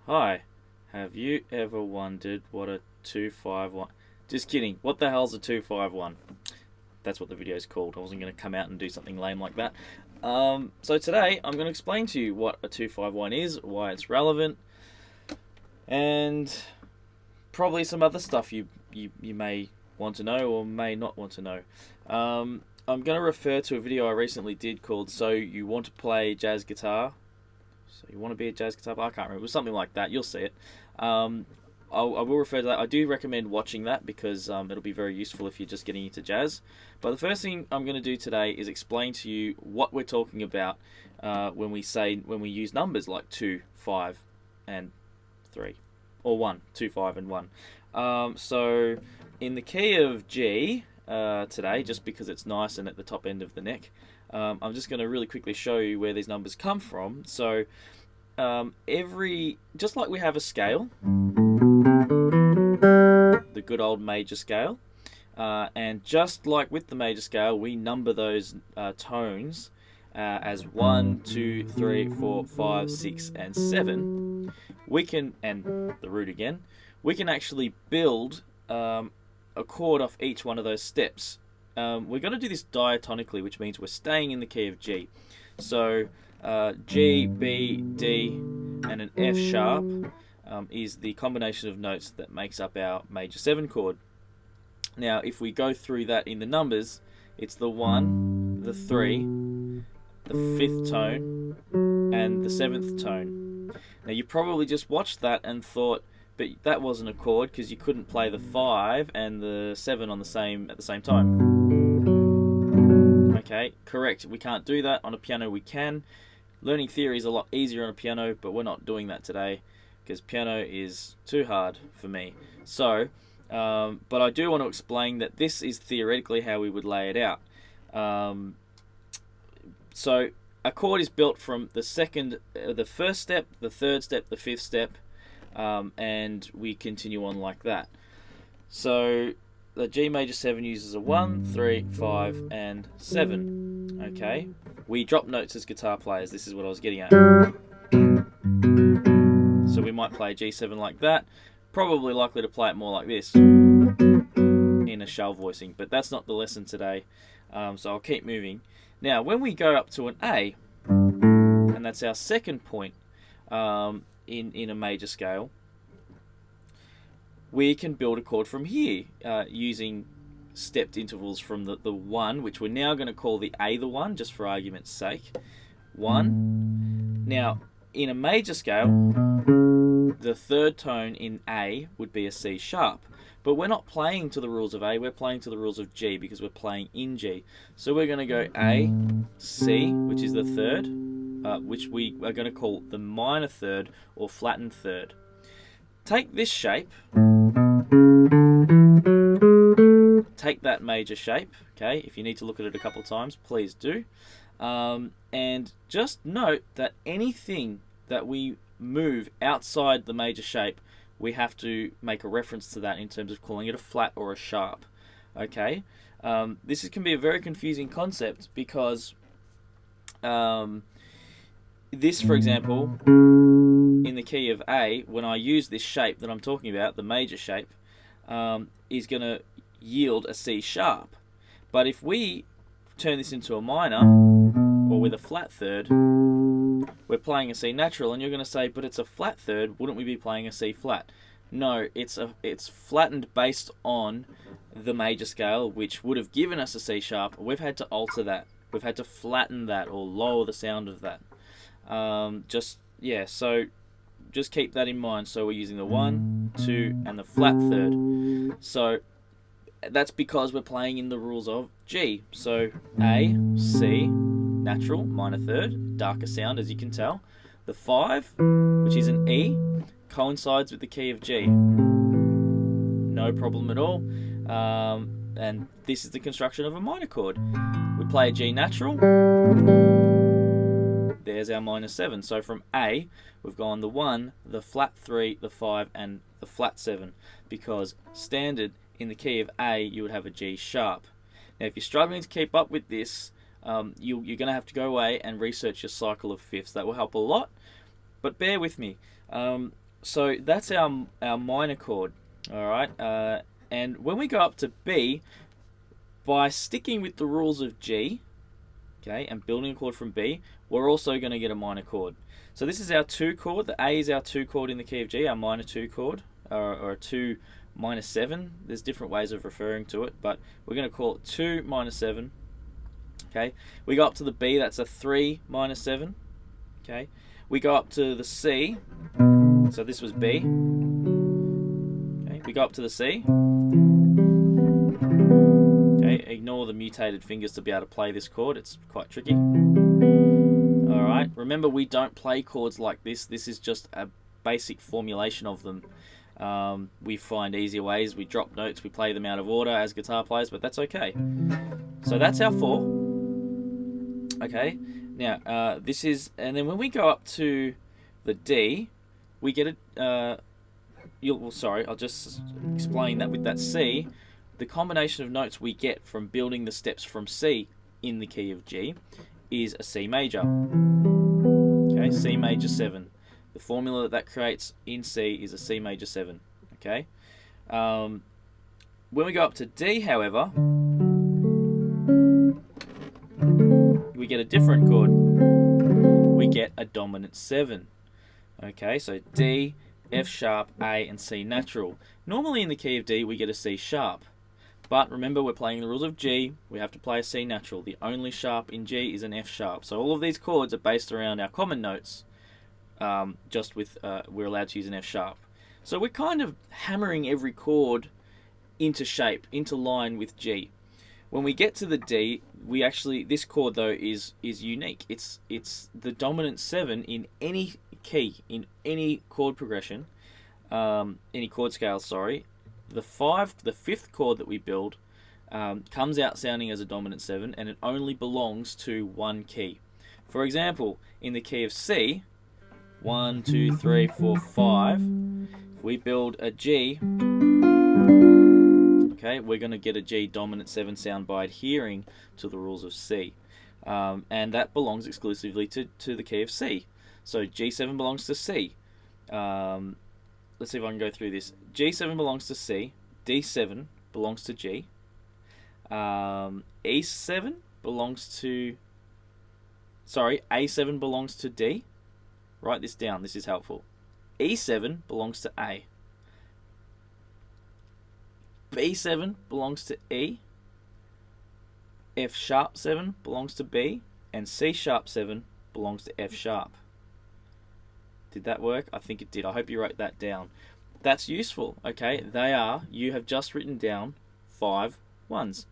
Hi, have you ever wondered what a 251... Just kidding, what the hell's a 251? That's what the video is called. I wasn't going to come out and do something lame like that. So today I'm going to explain to you what a 251 is, why it's relevant, and probably some other stuff you may want to know or may not want to know. I'm going to refer to a video I recently did called So You Want to Play Jazz Guitar? So you want to be a jazz guitar player? I can't remember. It was something like that. You'll see it. I will refer to that. I do recommend watching that because it'll be very useful if you're just getting into jazz. But the first thing I'm going to do today is explain to you what we're talking about when we use numbers like 2, 5, and 3, or 1, 2, 5, and 1. So in the key of G today, just because it's nice and at the top end of the neck, I'm just going to really quickly show you where these numbers come from. So just like we have a scale, the good old major scale, and just like with the major scale, we number those tones as 1, 2, 3, 4, 5, 6, and 7. We can, and the root again, we can actually build a chord off each one of those steps. We're going to do this diatonically, which means we're staying in the key of G. So G, B, D, and an F sharp is the combination of notes that makes up our major 7 chord. Now, if we go through that in the numbers, it's the 1, the 3, the 5th tone, and the 7th tone. Now, you probably just watched that and thought, but that wasn't a chord because you couldn't play the 5 and the 7 at the same time. Okay, correct. We can't do that. On a piano we can. Learning theory is a lot easier on a piano, but we're not doing that today because piano is too hard for me. So, but I do want to explain that this is theoretically how we would lay it out. So a chord is built from the first step, the third step, the 5th step, and we continue on like that. So the G major 7 uses a 1, 3, 5, and 7. Okay, we drop notes as guitar players. This is what I was getting at. So we might play a G7 like that. Probably likely to play it more like this in a shell voicing, but that's not the lesson today. So I'll keep moving. Now, when we go up to an A, and that's our second point in a major scale, we can build a chord from here using stepped intervals from the 1, which we're now going to call the A the 1, just for argument's sake. 1. Now, in a major scale, the 3rd tone in A would be a C sharp. But we're not playing to the rules of A, we're playing to the rules of G because we're playing in G. So we're going to go A, C, which is the 3rd, which we are going to call the minor 3rd or flattened 3rd. Take this shape, take that major shape, okay? If you need to look at it a couple of times, please do. And just note that anything that we move outside the major shape, we have to make a reference to that in terms of calling it a flat or a sharp, okay? This can be a very confusing concept because this, for example, in the key of A, when I use this shape that I'm talking about, the major shape, is going to yield a C sharp. But if we turn this into a minor, or with a flat 3rd, we're playing a C natural, and you're going to say, but it's a flat 3rd, wouldn't we be playing a C flat? No, it's flattened based on the major scale, which would have given us a C sharp. We've had to alter that. We've had to flatten that or lower the sound of that. So just keep that in mind. So we're using the 1, 2, and the flat 3rd. So that's because we're playing in the rules of G. So A, C, natural, minor 3rd, darker sound as you can tell. The 5, which is an E, coincides with the key of G. No problem at all. And this is the construction of a minor chord. We play a G natural. There's our minor 7. So from A, we've gone the 1, the flat 3, the 5, and the flat 7. Because standard in the key of A, you would have a G sharp. Now, if you're struggling to keep up with this, you're going to have to go away and research your cycle of fifths. That will help a lot, but bear with me. So that's our minor chord, all right. And when we go up to B, by sticking with the rules of G, okay, and building a chord from B, we're also going to get a minor chord. So this is our 2 chord. The A is our 2 chord in the key of G, our minor 2 chord, or a 2 minor 7. There's different ways of referring to it, but we're going to call it 2 minor 7. Okay, we go up to the B, that's a 3 minor 7. Okay, we go up to the C, so this was B. Okay, we go up to the C. Okay, ignore the mutated fingers to be able to play this chord, it's quite tricky. Alright, remember we don't play chords like this. This is just a basic formulation of them. We find easier ways, we drop notes, we play them out of order as guitar players, but that's okay. So that's our 4. Okay, now this is, and then when we go up to the D, we get a, I'll just explain that with that C. The combination of notes we get from building the steps from C in the key of G is a C major. Okay, C major 7. The formula that creates in C is a C major 7. Okay. When we go up to D, however, we get a different chord. We get a dominant 7. Okay, so D, F sharp, A, and C natural. Normally in the key of D, we get a C sharp. But remember, we're playing the rules of G, we have to play a C natural. The only sharp in G is an F sharp. So all of these chords are based around our common notes, just with, we're allowed to use an F sharp. So we're kind of hammering every chord into shape, into line with G. When we get to the D, we actually, this chord though is unique. It's the dominant 7 in any key, in any chord progression, any chord scale, sorry. The 5th chord that we build comes out sounding as a dominant 7, and it only belongs to one key. For example, in the key of C, 1, 2, 3, 4, 5, if we build a G, okay, we're going to get a G dominant 7 sound by adhering to the rules of C. And that belongs exclusively to the key of C. So G7 belongs to C. Let's see if I can go through this. G7 belongs to C. D7 belongs to G. E7 belongs to... Sorry, A7 belongs to D. Write this down, this is helpful. E7 belongs to A. B7 belongs to E. F sharp 7 belongs to B. And C sharp 7 belongs to F sharp. Did that work? I think it did. I hope you wrote that down. That's useful, okay? You have just written down 5 ones.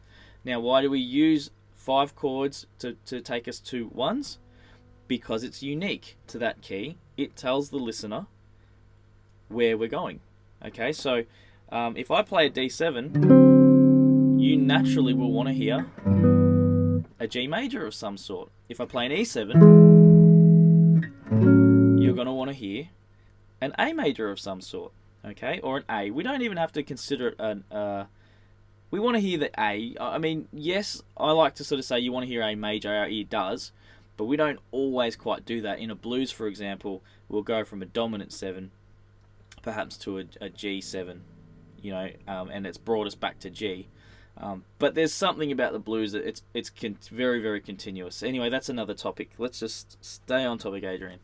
Now, why do we use 5 chords to take us to ones? Because it's unique to that key. It tells the listener where we're going, okay? So, if I play a D7, you naturally will want to hear a G major of some sort. If I play an E7, you're going to want to hear an A major of some sort, okay, or an A. We don't even have to consider it we want to hear the A. I mean, yes, I like to sort of say you want to hear A major, our ear does, but we don't always quite do that. In a blues, for example, we'll go from a dominant 7, perhaps to a G7, you know, and it's brought us back to G. But there's something about the blues that it's very, very continuous. Anyway, that's another topic. Let's just stay on topic, Adrian.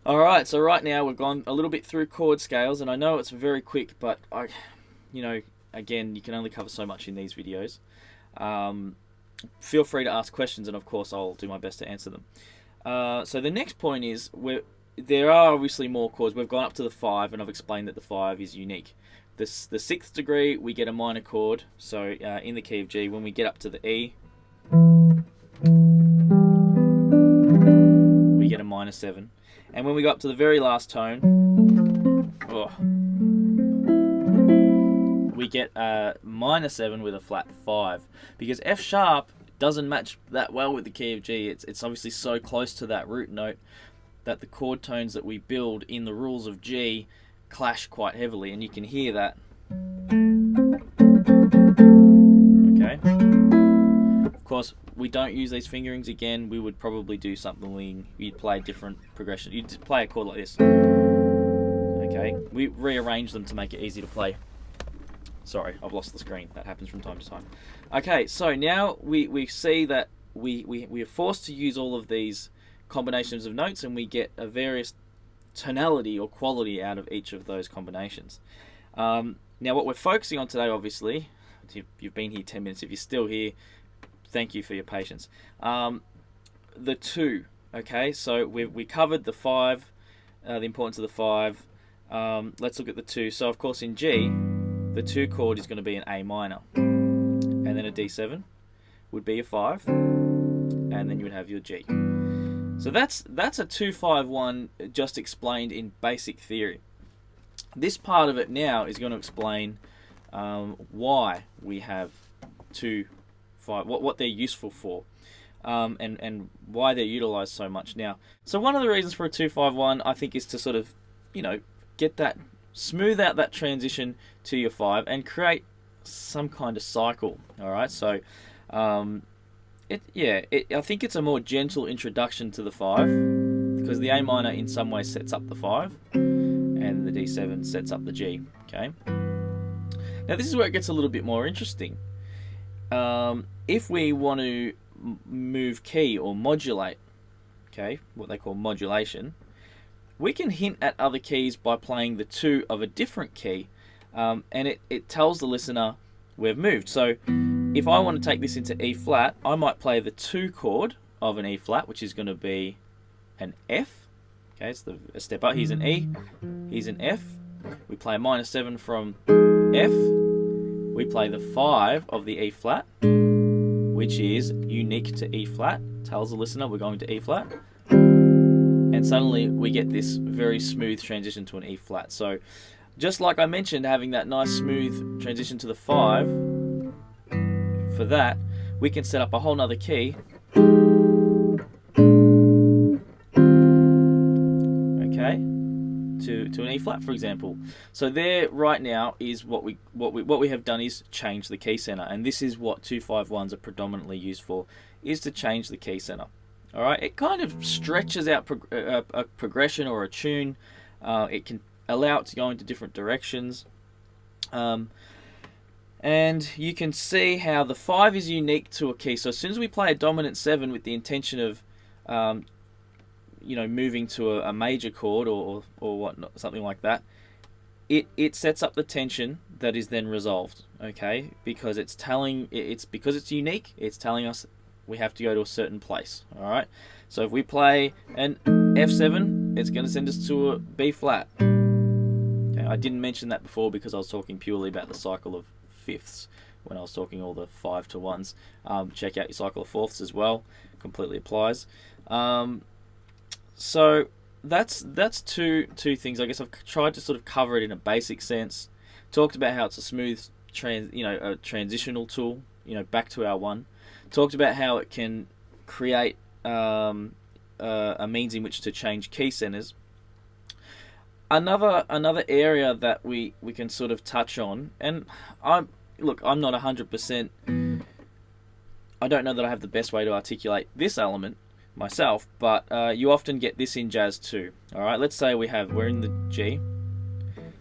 Alright, so right now we've gone a little bit through chord scales, and I know it's very quick, but again, you can only cover so much in these videos. Feel free to ask questions, and of course I'll do my best to answer them. So the next point is, there are obviously more chords. We've gone up to the 5, and I've explained that the 5 is unique. The 6th degree, we get a minor chord, so in the key of G. When we get up to the E, we get a minor 7. And when we go up to the very last tone, we get a minor 7 with a flat 5. Because F sharp doesn't match that well with the key of G. It's obviously so close to that root note that the chord tones that we build in the rules of G clash quite heavily, and you can hear that. Okay. Of course, we don't use these fingerings again. We would probably do something, you'd play a different progression. You'd play a chord like this. Okay, we rearrange them to make it easy to play. Sorry, I've lost the screen. That happens from time to time. Okay, so now we see that we are forced to use all of these combinations of notes, and we get a various tonality or quality out of each of those combinations. Now what we're focusing on today, obviously, you've been here 10 minutes. If you're still here, thank you for your patience. The 2, okay, so we covered the 5, the importance of the 5. Let's look at the 2. So of course in G, the 2 chord is going to be an A minor, and then a D7 would be a 5, and then you would have your G. So that's a 2-5-1 just explained in basic theory. This part of it now is going to explain why we have 2-5, what they're useful for, and why they're utilized so much now. So one of the reasons for a 2-5-1, I think, is to sort of, get that, smooth out that transition to your 5 and create some kind of cycle. All right, so I think it's a more gentle introduction to the 5, because the A minor in some ways sets up the 5, and the D7 sets up the G. Okay. Now this is where it gets a little bit more interesting. If we want to move key or modulate, okay, what they call modulation, we can hint at other keys by playing the 2 of a different key, and it tells the listener we've moved. So if I want to take this into E flat, I might play the 2 chord of an E flat, which is going to be an F. Okay, it's a step up. Here's an E, here's an F. We play a minor 7 from F. We play the 5 of the E flat, which is unique to E flat. Tells the listener we're going to E flat. And suddenly we get this very smooth transition to an E flat. So just like I mentioned, having that nice smooth transition to the 5, for that, we can set up a whole nother key. Okay, to an E flat, for example. So there, right now, is what we have done is change the key center, and this is what 2-5-1s are predominantly used for, is to change the key center. All right, it kind of stretches out a progression or a tune. It can allow it to go into different directions. And you can see how the 5 is unique to a key. So as soon as we play a dominant 7 with the intention of, moving to a major chord or whatnot, something like that, it sets up the tension that is then resolved. Okay, because because it's unique. It's telling us we have to go to a certain place. All right. So if we play an F7, it's going to send us to a B flat. Okay, I didn't mention that before because I was talking purely about the cycle of fifths when I was talking all the 5 to 1s. Check out your cycle of fourths as well. Completely applies. So that's two things. I guess I've tried to sort of cover it in a basic sense. Talked about how it's a smooth a transitional tool. Back to our 1. Talked about how it can create a means in which to change key centers. Another area that we can sort of touch on, and I'm not 100%. I don't know that I have the best way to articulate this element myself, but you often get this in jazz too. All right, let's say we're in the G.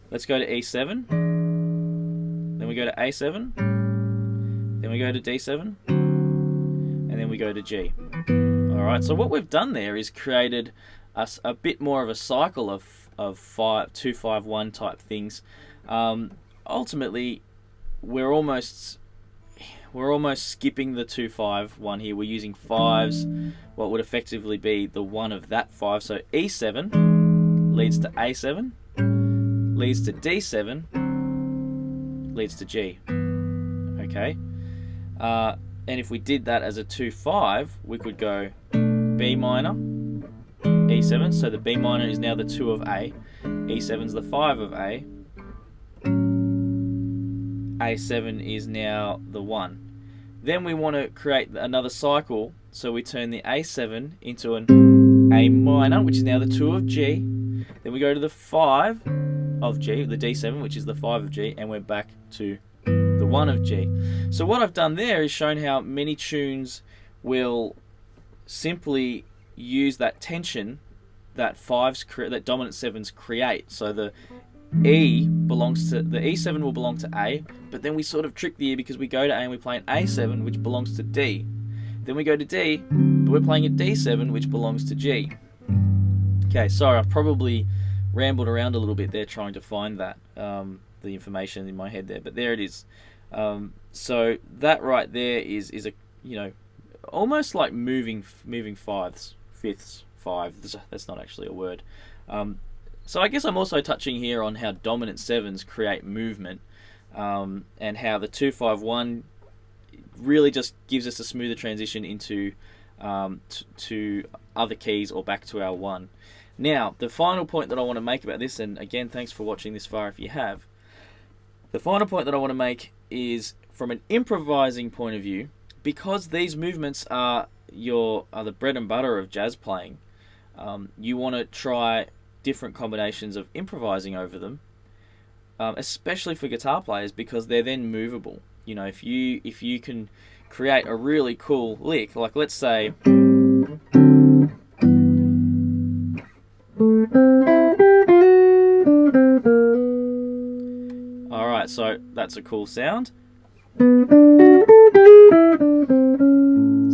Let's go to E7. Then we go to A7. Then we go to D7. And then we go to G. Alright, so what we've done there is created a bit more of a cycle of 2-5-1 type things. Ultimately, we're almost skipping the 2-5-1 here. We're using 5s, what would effectively be the 1 of that 5. So E7 leads to A7, leads to D7, leads to G. Okay? And if we did that as a 2-5, we could go B minor, E7. So the B minor is now the 2 of A. E7 is the 5 of A. A7 is now the 1. Then we want to create another cycle. So we turn the A7 into an A minor, which is now the 2 of G. Then we go to the 5 of G, the D7, which is the 5 of G, and we're back to the 1 of G. So what I've done there is shown how many tunes will simply use that tension that that dominant sevens create. So the E7 will belong to A, but then we sort of trick the ear because we go to A and we play an A7 which belongs to D. Then we go to D, but we're playing a D7 which belongs to G. Okay, sorry, I've probably rambled around a little bit there trying to find that, the information in my head there, but there it is. So that right there is a, you know, almost like moving fifths. That's not actually a word. So I guess I'm also touching here on how dominant sevens create movement, and how the 2-5-1 really just gives us a smoother transition into to other keys or back to our 1. Now, the final point that I want to make about this, and again, thanks for watching this far if you have, the final point that I want to make is from an improvising point of view, because these movements are the bread and butter of jazz playing, you want to try different combinations of improvising over them, especially for guitar players, because they're then movable. You know, if you can create a really cool lick, like let's say, alright, so that's a cool sound.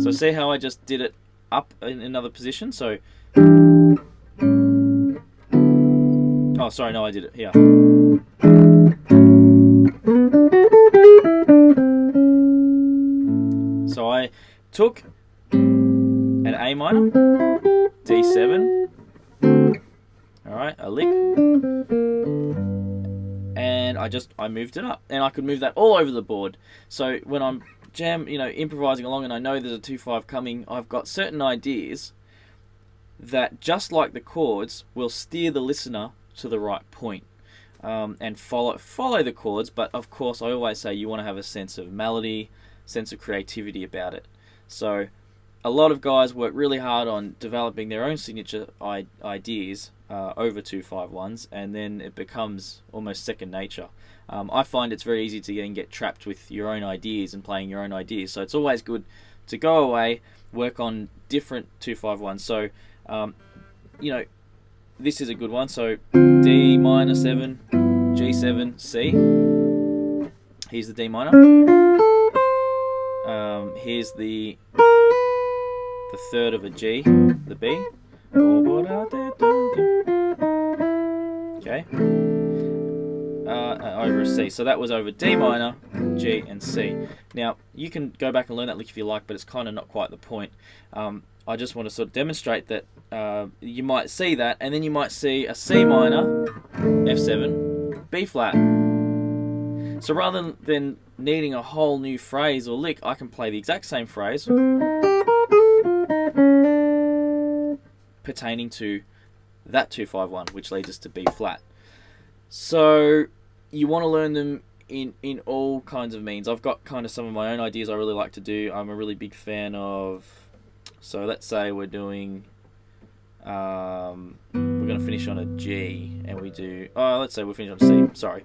So see how I just did it up in another position? So, oh sorry, no, I did it here. So I took an A minor, D7, alright, a lick, and I moved it up, and I could move that all over the board. So when I'm improvising along and I know there's a 2-5 coming, I've got certain ideas that, just like the chords, will steer the listener to the right point, and follow the chords. But of course, I always say you want to have a sense of melody, sense of creativity about it. So a lot of guys work really hard on developing their own signature ideas over 2-5-1s, and then it becomes almost second nature. I find it's very easy to get trapped with your own ideas and playing your own ideas, so it's always good to go away, work on different 2-5-1s. So this is a good one. So D minor 7, G7, C. Here's the D minor. Here's the third of a G, the B. Okay. Over a C. So that was over D minor, G, and C. Now, you can go back and learn that lick if you like, but it's kind of not quite the point. I just want to sort of demonstrate that you might see that, and then you might see a C minor, F7, B flat. So rather than needing a whole new phrase or lick, I can play the exact same phrase pertaining to that 2-5-1, which leads us to B flat. So you want to learn them in all kinds of means. I've got kind of some of my own ideas I really like to do. I'm a really big fan of, so let's say we're doing, we're going to finish on a G, and we do, let's say we'll finish on C, sorry,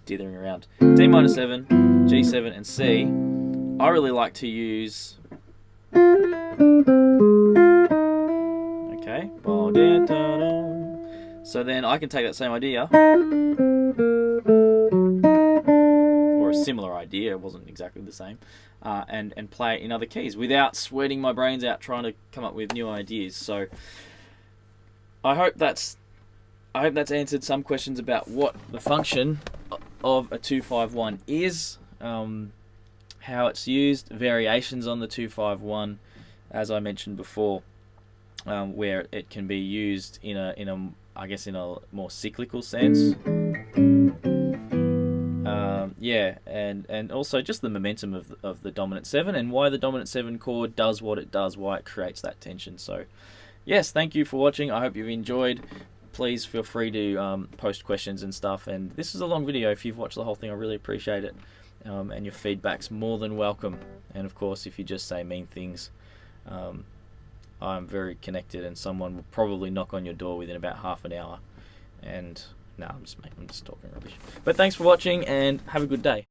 dithering around. D minor 7, G7, and C. I really like to use, okay, so then I can take that same idea, or a similar idea, it wasn't exactly the same, and play it in other keys without sweating my brains out trying to come up with new ideas. So I hope that's answered some questions about what the function of a 2-5-1 is, how it's used, variations on the 2-5-1, as I mentioned before, where it can be used in a I guess in a more cyclical sense. Yeah, and also just the momentum of the dominant 7, and why the dominant 7 chord does what it does, why it creates that tension. So yes, thank you for watching. I hope you've enjoyed. Please feel free to post questions and stuff. And this is a long video. If you've watched the whole thing, I really appreciate it. And your feedback's more than welcome. And of course, if you just say mean things, I'm very connected, and someone will probably knock on your door within about half an hour. And no, I'm just talking rubbish. But thanks for watching, and have a good day.